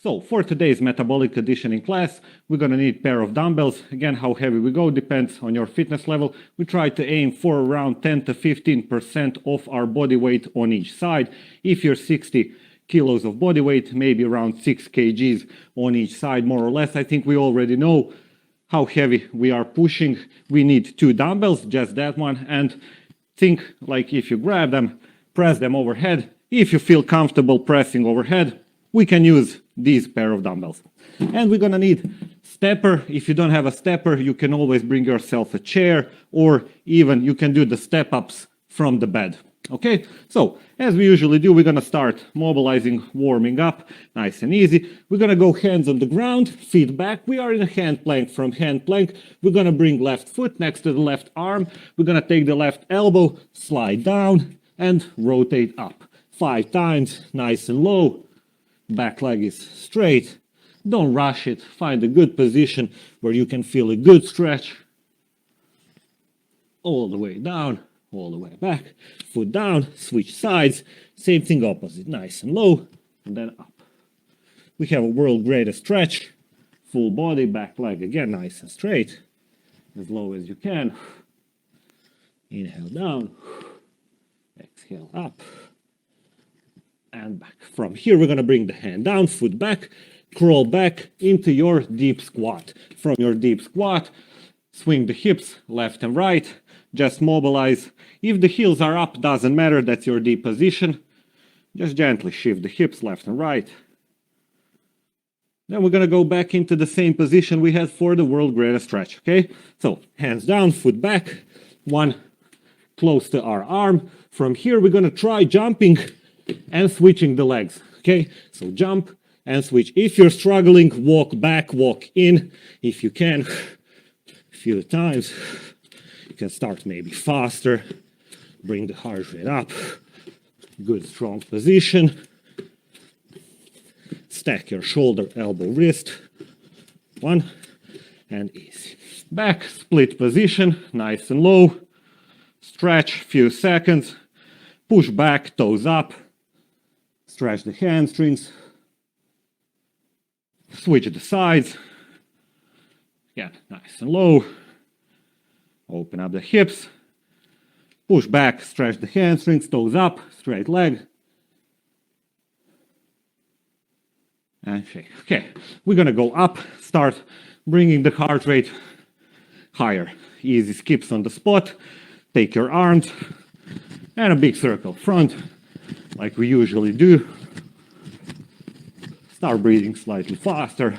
So for today's metabolic conditioning class, we're going to need a pair of dumbbells. Again, how heavy we go depends on your fitness level. We try to aim for around 10 to 15% of our body weight on each side. If you're 60 kilos of body weight, maybe around 6 kgs on each side, more or less. I think we already know how heavy we are pushing. We need 2 dumbbells, just that one. And think like if you grab them, press them overhead. If you feel comfortable pressing overhead, we can use these pair of dumbbells. And we're gonna need stepper. If you don't have a stepper, you can always bring yourself a chair, or even you can do the step-ups from the bed. Okay, so as we usually do, we're gonna start mobilizing, warming up, nice and easy. We're gonna go hands on the ground, feet back. We are in a hand plank. From hand plank, we're gonna bring left foot next to the left arm. We're gonna take the left elbow, slide down, and rotate up. 5 times, nice and low. Back leg is straight. Don't rush it. Find a good position where you can feel a good stretch. All the way down, all the way back. Foot down, switch sides. Same thing opposite. Nice and low, and then up. We have a world greatest stretch. Full body, back leg again, nice and straight. As low as you can. Inhale down. Exhale up. And back. From here, we're going to bring the hand down, foot back, crawl back into your deep squat. From your deep squat, swing the hips left and right, just mobilize. If the heels are up, doesn't matter, that's your deep position. Just gently shift the hips left and right. Then we're going to go back into the same position we had for the world greatest stretch, okay? So, hands down, foot back, one close to our arm. From here, we're going to try jumping and switching the legs, okay? So jump and switch. If you're struggling, walk back, walk in. If you can, a few times. You can start maybe faster. Bring the heart rate up. Good, strong position. Stack your shoulder, elbow, wrist. 1, and easy. Back, split position, nice and low. Stretch, few seconds. Push back, toes up. Stretch the hamstrings. Switch the sides. Again, nice and low. Open up the hips. Push back, stretch the hamstrings, toes up, straight leg. And shake. Okay, we're gonna go up, start bringing the heart rate higher. Easy skips on the spot. Take your arms and a big circle front, like we usually do. Start breathing slightly faster.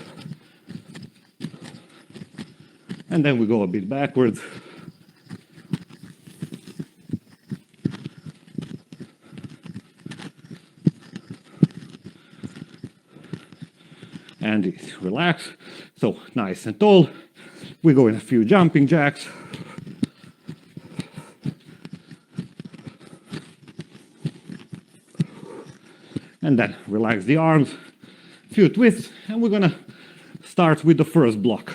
And then we go a bit backwards. And relax. So nice and tall. We go in a few jumping jacks. And then relax the arms, few twists, and we're gonna start with the first block.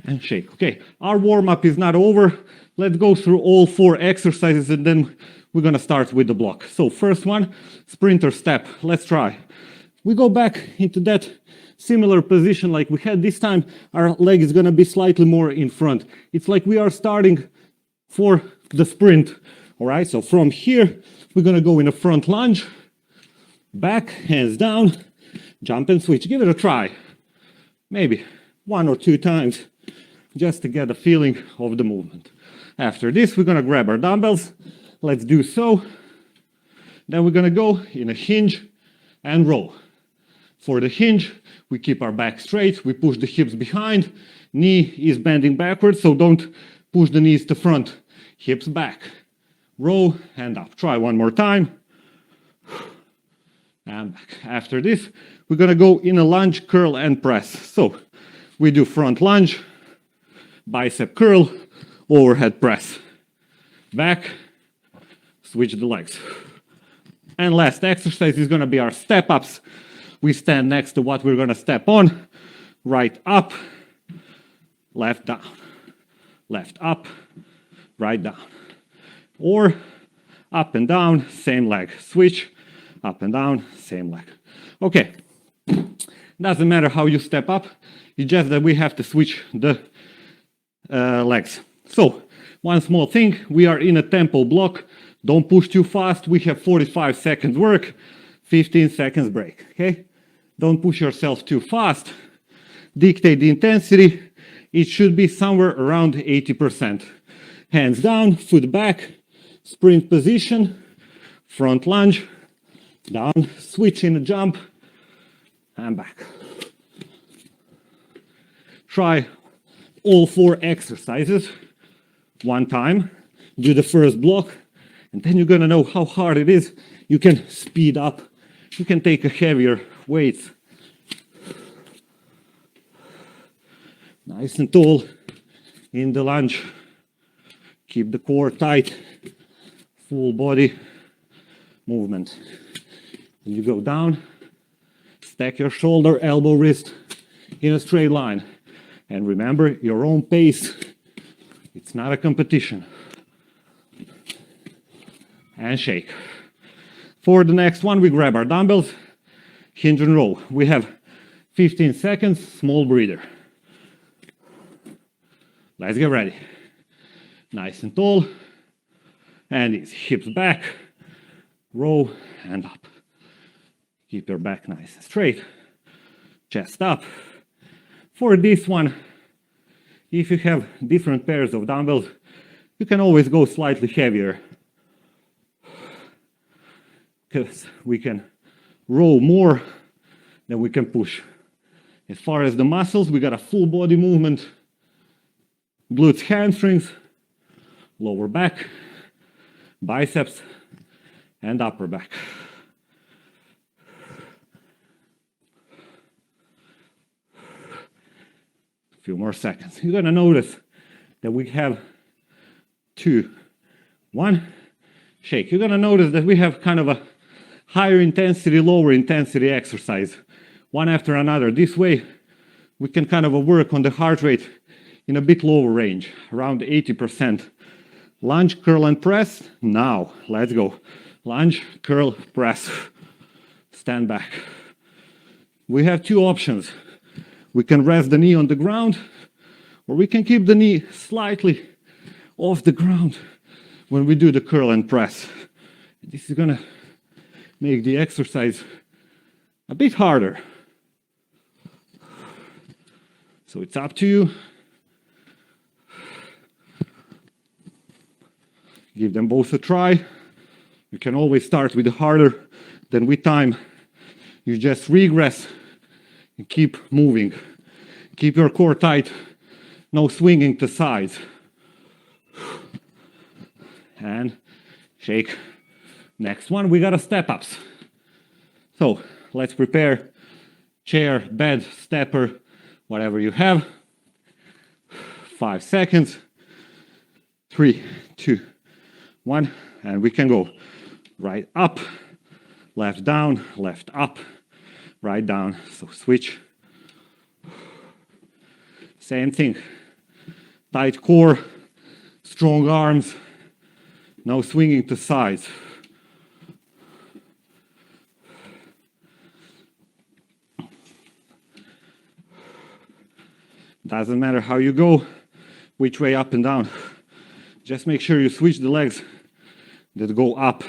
And shake. Okay, our warm-up is not over. Let's go through all 4 exercises and then we're gonna start with the block. So first one, sprinter step. Let's try. We go back into that similar position like we had. This time our leg is gonna be slightly more in front. It's like we are starting for the sprint. All right, so from here, we're gonna go in a front lunge, back, hands down, jump and switch. Give it a try. Maybe 1 or 2 times, just to get a feeling of the movement. After this, we're gonna grab our dumbbells. Let's do so. Then we're gonna go in a hinge and row. For the hinge, we keep our back straight, we push the hips behind, knee is bending backwards, so don't push the knees to front, hips back. Row and up. Try one more time. And back. After this, we're gonna go in a lunge, curl, and press. So we do front lunge, bicep curl, overhead press. Back, switch the legs. And last exercise is gonna be our step-ups. We stand next to what we're gonna step on. Right up, left down. Left up, right down. Or up and down, same leg. Switch, up and down, same leg. Okay, doesn't matter how you step up, it's just that we have to switch the legs. So, one small thing, we are in a tempo block, don't push too fast, we have 45 seconds work, 15 seconds break, okay? Don't push yourself too fast, dictate the intensity, it should be somewhere around 80%. Hands down, foot back, sprint position, front lunge, down, switch in a jump, and back. Try all 4 exercises one time, do the first block, and then you're gonna know how hard it is. You can speed up, you can take a heavier weights. Nice and tall in the lunge. Keep the core tight, full body movement. You go down, stack your shoulder, elbow, wrist in a straight line. And remember, your own pace. It's not a competition. And shake. For the next one, we grab our dumbbells, hinge and row. We have 15 seconds, small breather. Let's get ready. Nice and tall, and easy. Hips back, row, and up. Keep your back nice and straight, chest up. For this one, if you have different pairs of dumbbells, you can always go slightly heavier, because we can row more than we can push. As far as the muscles, we got a full body movement, glutes, hamstrings, lower back, biceps, and upper back. A few more seconds. You're gonna notice that we have 2, 1, shake. You're gonna notice that we have kind of a higher intensity, lower intensity exercise, one after another. This way, we can kind of work on the heart rate in a bit lower range, around 80%. Lunge, curl, and press. Now, let's go. Lunge, curl, press. Stand back. We have 2 options. We can rest the knee on the ground, or we can keep the knee slightly off the ground when we do the curl and press. This is gonna make the exercise a bit harder. So it's up to you. Give them both a try. You can always start with the harder, then with time, you just regress and keep moving. Keep your core tight, no swinging to sides. And shake. Next one, we got a step-ups. So let's prepare chair, bed, stepper, whatever you have. 5 seconds. 3, 2, 1, and we can go right up, left down, left up, right down. So switch. Same thing. Tight core, strong arms, no swinging to sides. Doesn't matter how you go, which way up and down. Just make sure you switch the legs that go up,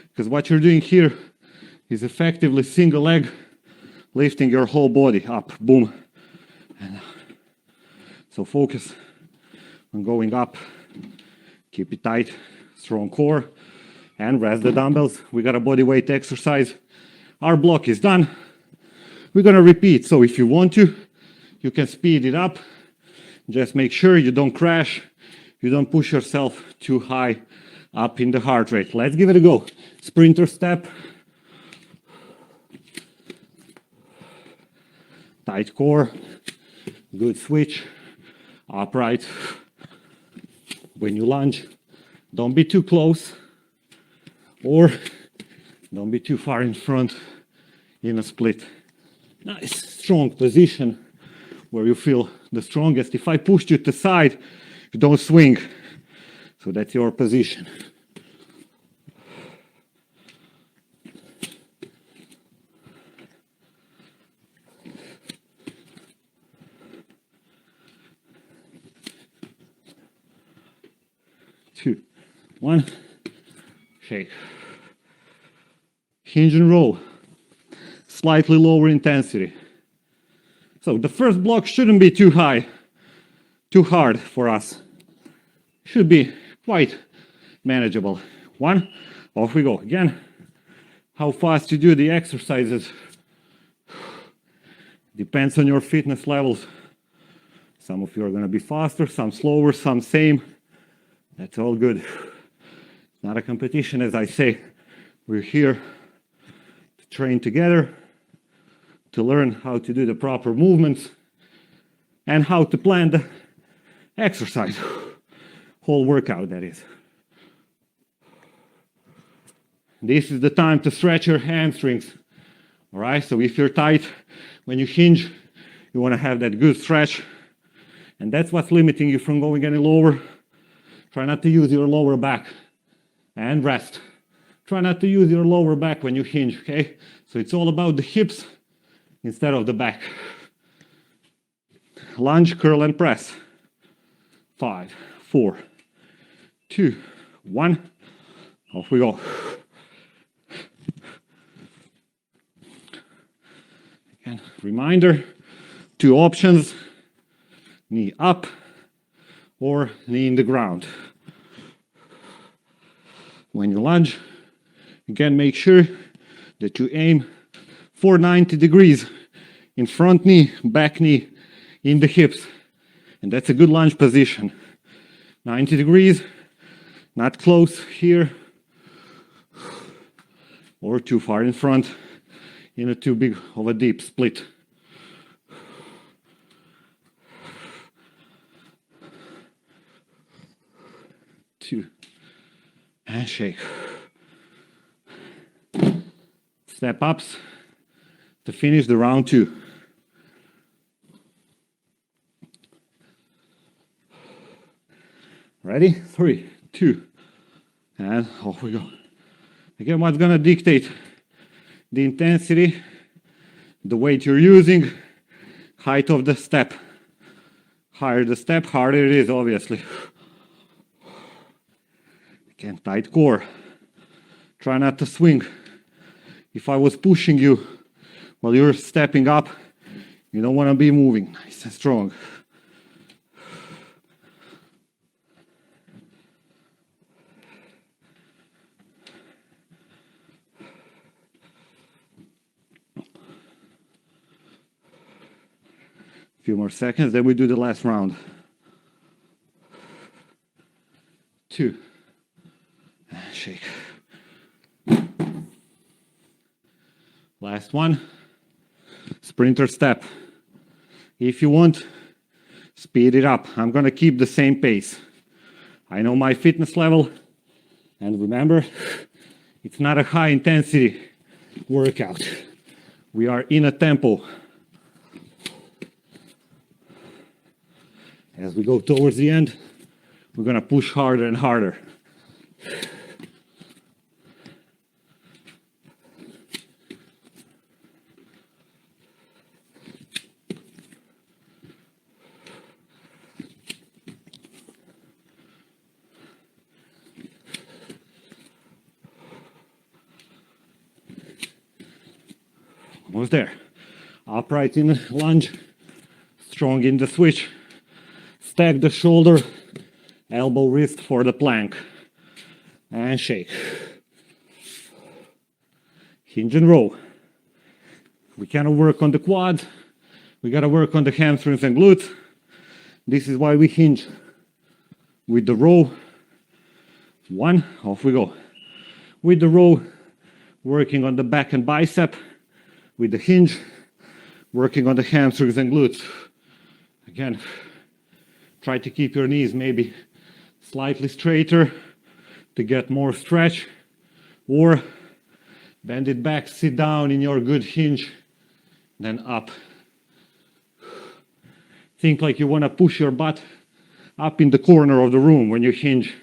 because what you're doing here is effectively single leg lifting your whole body up, boom. And so focus on going up, keep it tight, strong core, and rest the dumbbells. We got a body weight exercise. Our block is done. We're gonna repeat, so if you want to, you can speed it up. Just make sure you don't crash, you don't push yourself too high up in the heart rate. Let's give it a go. Sprinter step. Tight core. Good switch. Upright. When you lunge, don't be too close, or don't be too far in front in a split. Nice, strong position where you feel the strongest. If I pushed you to the side, you don't swing. So that's your position. 2, 1, shake. Hinge and row, slightly lower intensity. So the first block shouldn't be too high, too hard for us. Should be quite manageable. 1, off we go. Again, how fast you do the exercises depends on your fitness levels. Some of you are going to be faster, some slower, some same. That's all good. It's not a competition, as I say. We're here to train together, to learn how to do the proper movements, and how to plan the exercise. Whole workout, that is. This is the time to stretch your hamstrings. All right, so if you're tight when you hinge, you want to have that good stretch. And that's what's limiting you from going any lower. Try not to use your lower back. And rest. Try not to use your lower back when you hinge, okay? So it's all about the hips instead of the back. Lunge, curl, and press. 5, 4, 2, 1. Off we go. Again, reminder, 2 options. Knee up or knee in the ground. When you lunge, again, make sure that you aim for 90 degrees in front knee, back knee, in the hips. And that's a good lunge position. 90 degrees, not close here or too far in front in a too big of a deep split. And shake. Step ups to finish the round 2. Ready? 3, 2, and off we go. Again, what's gonna dictate the intensity, the weight you're using, height of the step. Higher the step, harder it is, obviously. Again, tight core. Try not to swing. If I was pushing you while you're stepping up, you don't want to be moving. Nice and strong. A few more seconds, then we do the last round. 2. Shake. Last one. Sprinter step. If you want, speed it up. I'm going to keep the same pace. I know my fitness level. And remember, it's not a high intensity workout. We are in a tempo. As we go towards the end, we're going to push harder and harder. Almost there. Upright in the lunge, strong in the switch. Stack the shoulder, elbow, wrist for the plank. And shake. Hinge and row. We cannot work on the quads. We gotta work on the hamstrings and glutes. This is why we hinge with the row. 1, off we go. With the row, working on the back and bicep. With the hinge, working on the hamstrings and glutes. Again, try to keep your knees maybe slightly straighter to get more stretch, or bend it back, sit down in your good hinge, then up. Think like you want to push your butt up in the corner of the room when you hinge.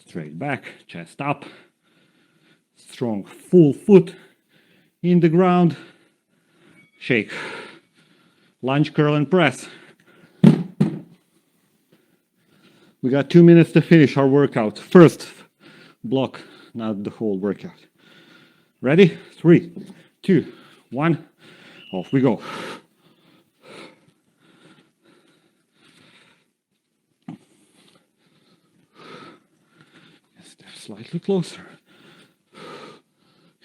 Straight back, chest up, strong full foot in the ground, shake. Lunge, curl, and press. We got 2 minutes to finish our workout. First block, not the whole workout. Ready? 3, 2, 1, off we go. Step slightly closer.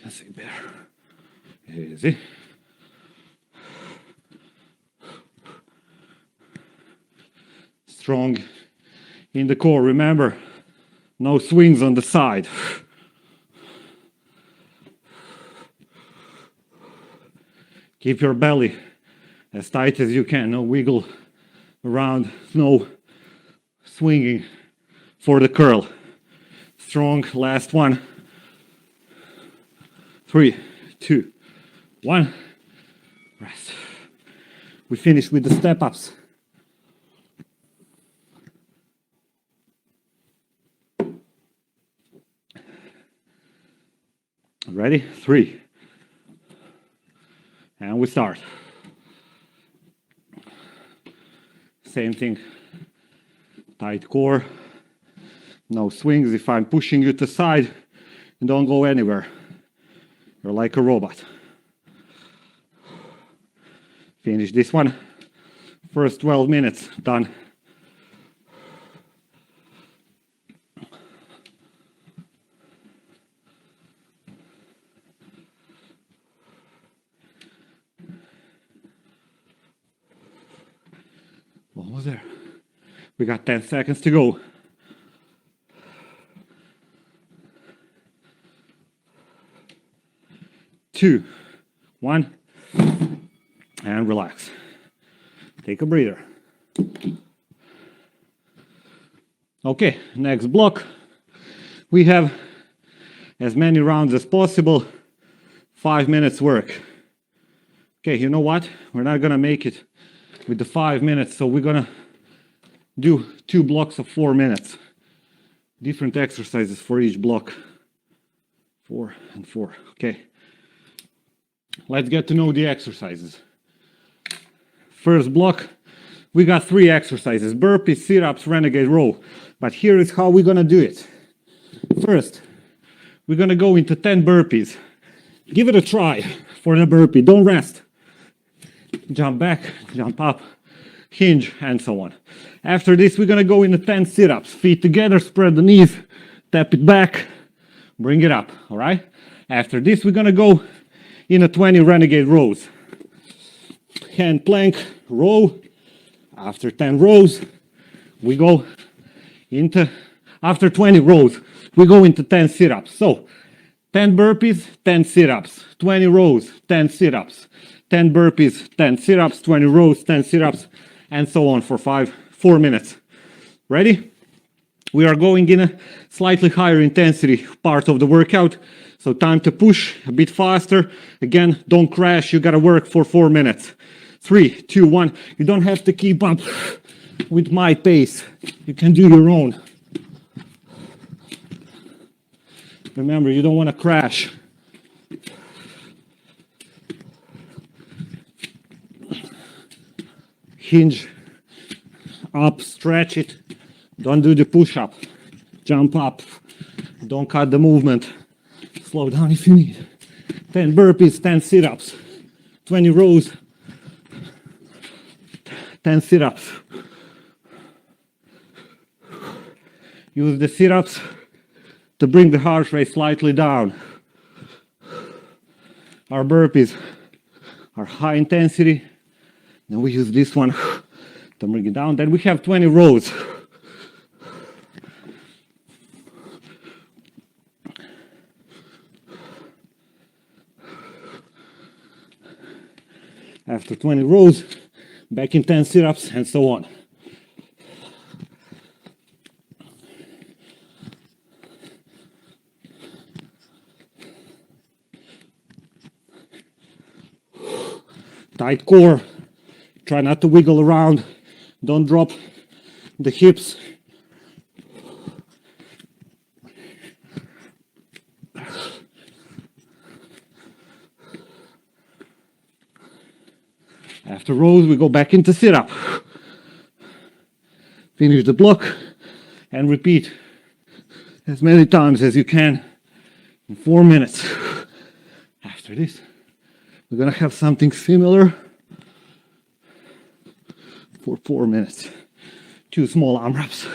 Can see better. Easy. Strong in the core. Remember, no swings on the side. Keep your belly as tight as you can. No wiggle around, no swinging for the curl. Strong, last one. 3, 2, 1. Rest. We finish with the step ups. Ready? 3. And we start. Same thing. Tight core. No swings. If I'm pushing you to the side, don't go anywhere. You're like a robot. Finish this one. First 12 minutes done. Almost there. We got 10 seconds to go. Two, 1, and relax. Take a breather. Okay, next block. We have as many rounds as possible. 5 minutes work. Okay, you know what? We're not gonna make it with the 5 minutes, so we're gonna do 2 blocks of 4 minutes. Different exercises for each block. 4 and 4. Okay. Let's get to know the exercises. First block, we got 3 exercises: burpee, sit-ups, renegade row. But here is how we're gonna do it. First, we're gonna go into 10 burpees. Give it a try for the burpee. Don't rest. Jump back, jump up, hinge, and so on. After this, we're gonna go into 10 sit-ups. Feet together, spread the knees, tap it back, bring it up, all right? After this, we're gonna go in a 20 renegade rows. Hand plank, row. After 10 rows, we go into, after 20 rows, we go into 10 sit-ups. So 10 burpees, 10 sit-ups, 20 rows, 10 sit-ups, 10 burpees, 10 sit-ups, 20 rows, 10 sit-ups, and so on for 4 minutes. Ready? We are going in a slightly higher intensity part of the workout. So time to push a bit faster. Again, don't crash. You gotta work for 4 minutes. 3, 2, 1. You don't have to keep up with my pace. You can do your own. Remember, you don't want to crash. Hinge up, stretch it. Don't do the push-up. Jump up. Don't cut the movement. Slow down if you need. 10 burpees, 10 sit-ups, 20 rows, 10 sit-ups. Use the sit-ups to bring the heart rate slightly down. Our burpees are high intensity. Then we use this one to bring it down. Then we have 20 rows. After 20 rows, back in 10 sit-ups, and so on. Tight core. Try not to wiggle around. Don't drop the hips. After rows, we go back into sit-up. Finish the block and repeat as many times as you can in 4 minutes. After this, we're gonna have something similar for 4 minutes. 2 small AMRAPs.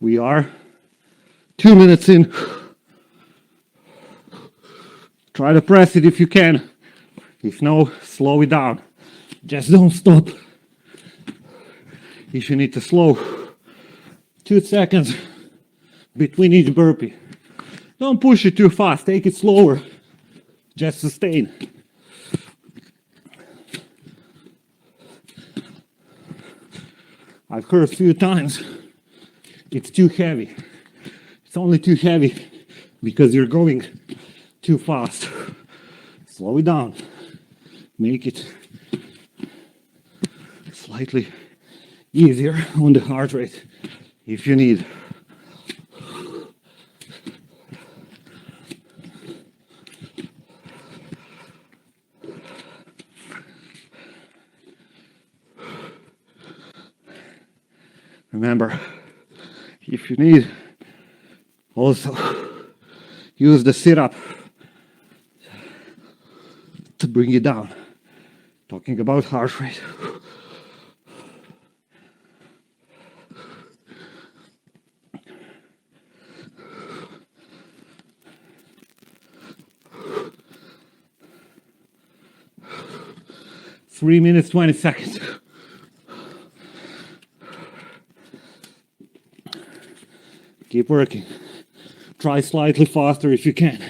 We are 2 minutes in. Try to press it if you can. If no, slow it down. Just don't stop. If you need to slow, 2 seconds between each burpee. Don't push it too fast, take it slower. Just sustain. I've heard a few times it's too heavy. It's only too heavy because you're going too fast. Slow it down. Make it slightly easier on the heart rate if you need. Remember, if you need, also use the sit-up to bring it down. Talking about heart rate. Three minutes, 20 seconds. Keep working. Try slightly faster if you can.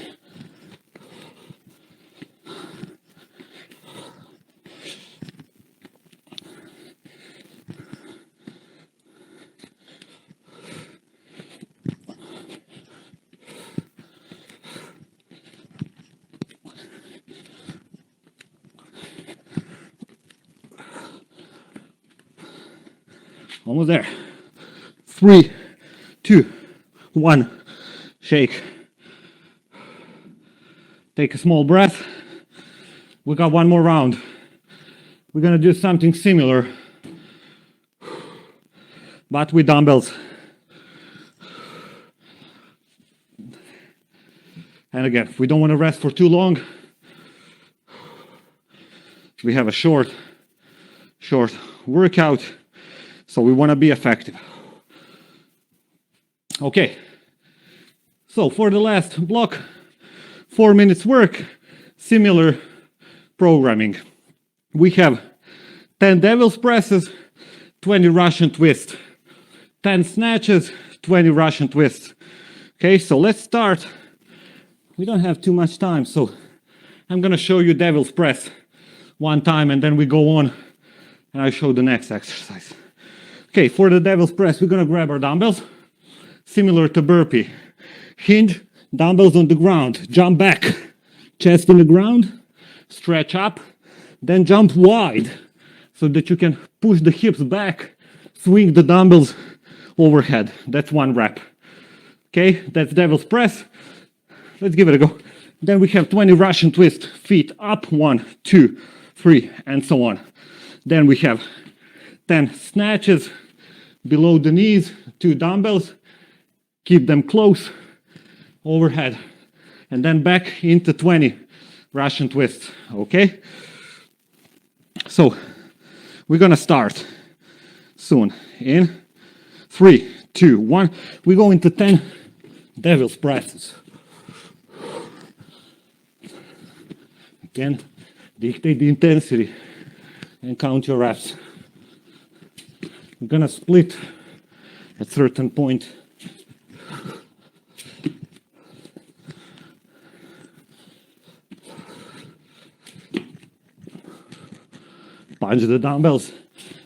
Almost there. 3, 2, 1. Shake. Take a small breath. We got one more round. We're gonna do something similar, but with dumbbells. And again, we don't want to rest for too long. We have a short workout, so we want to be effective. Okay, so for the last block, 4 minutes work, similar programming. We have 10 devil's presses, 20 Russian twists, 10 snatches, 20 Russian twists. Okay, so let's start. We don't have too much time, so I'm gonna show you devil's press one time and then we go on and I show the next exercise. Okay, for the devil's press, we're gonna grab our dumbbells, similar to burpee. Hinge, dumbbells on the ground, jump back, chest in the ground, stretch up, then jump wide so that you can push the hips back, swing the dumbbells overhead. That's 1 rep. Okay, that's devil's press. Let's give it a go. Then we have 20 Russian twist, feet up, 1, 2, 3, and so on. Then we have 10 snatches below the knees, 2 dumbbells, keep them close, overhead, and then back into 20 Russian twists, okay? So, we're gonna start soon. In 3, 2, 1. We go into 10 devil's presses. Again, dictate the intensity and count your reps. We're gonna split at a certain point. Punch the dumbbells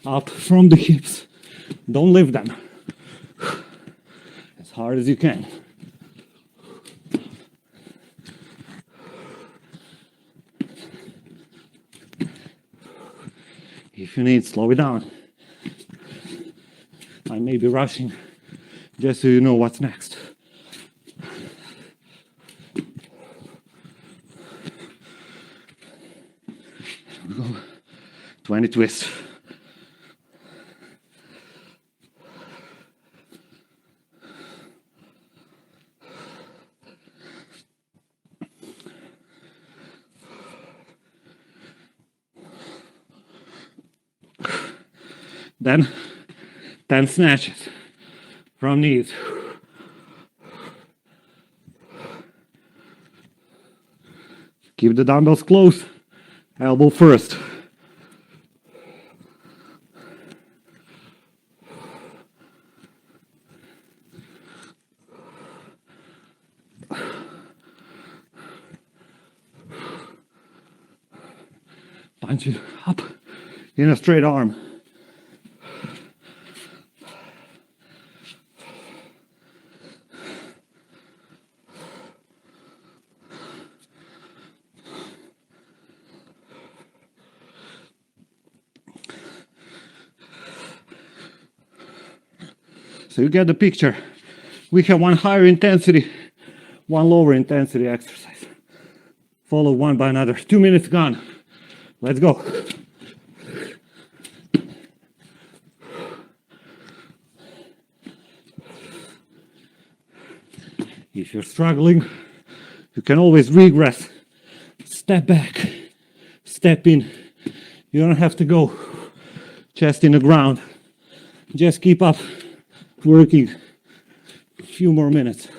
up from the hips. Don't lift them. As hard as you can. If you need, slow it down. I may be rushing just so you know what's next. 20 twists. Then 10 snatches from knees. Keep the dumbbells close, elbow first. Punch it up in a straight arm. So you get the picture. We have one higher intensity, one lower intensity exercise. Follow one by another. 2 minutes gone. Let's go. If you're struggling, you can always regress. Step back, step in. You don't have to go chest in the ground. Just keep up working a few more minutes.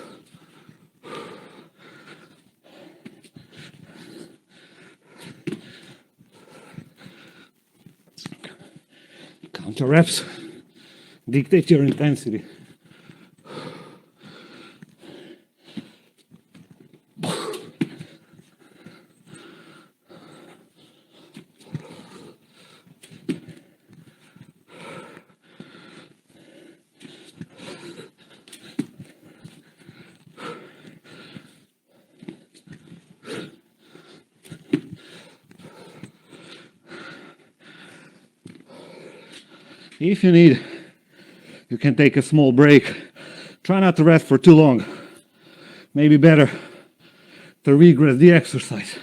Counter reps dictate your intensity. If you need, you can take a small break. Try not to rest for too long. Maybe better to regress the exercise.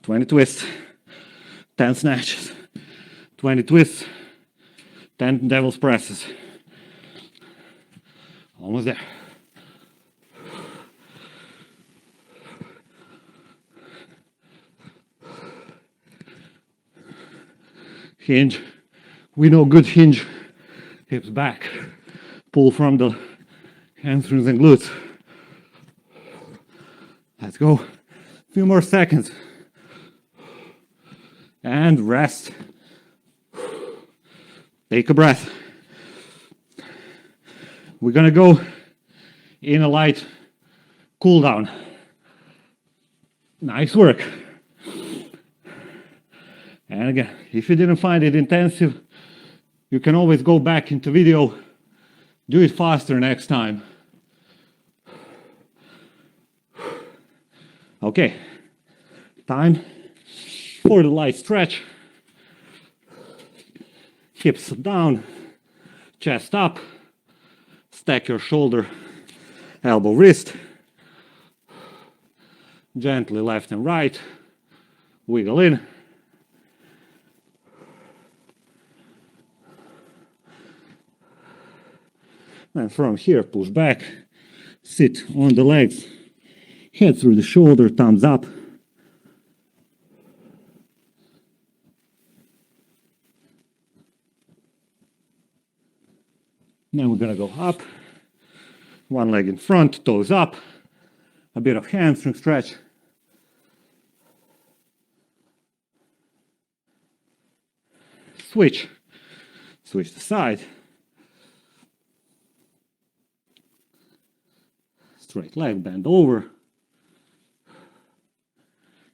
"20 twists, 10 snatches, 20 twists, 10 devil's presses." Almost there. Hinge. We know good hinge. Hips back. Pull from the hamstrings and glutes. Let's go. A few more seconds. And rest. Take a breath. We're gonna go in a light cool down. Nice work. And again, if you didn't find it intensive, you can always go back into video, do it faster next time. Okay, time for the light stretch. Hips down, chest up, stack your shoulder, elbow, wrist. Gently left and right, wiggle in. And from here, push back, sit on the legs, head through the shoulder, thumbs up. Then we're gonna go up, one leg in front, toes up, a bit of hamstring stretch. Switch the side. Straight leg, bend over.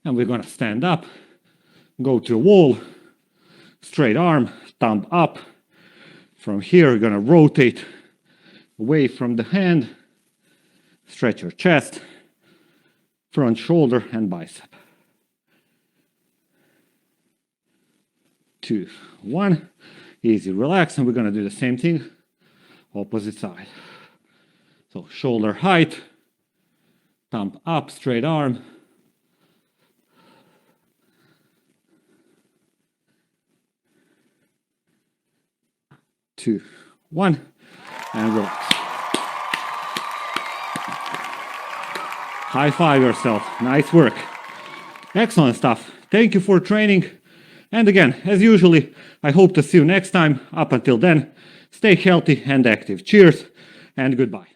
And we're gonna stand up, go to the wall, straight arm, thumb up. From here, we're gonna rotate away from the hand, stretch your chest, front shoulder and bicep. 2, 1, easy, relax, and we're gonna do the same thing, opposite side. So shoulder height, thumb up, straight arm. Two, one, and relax. High five yourself. Nice work. Excellent stuff. Thank you for training. And again, as usually, I hope to see you next time. Up until then, stay healthy and active. Cheers and goodbye.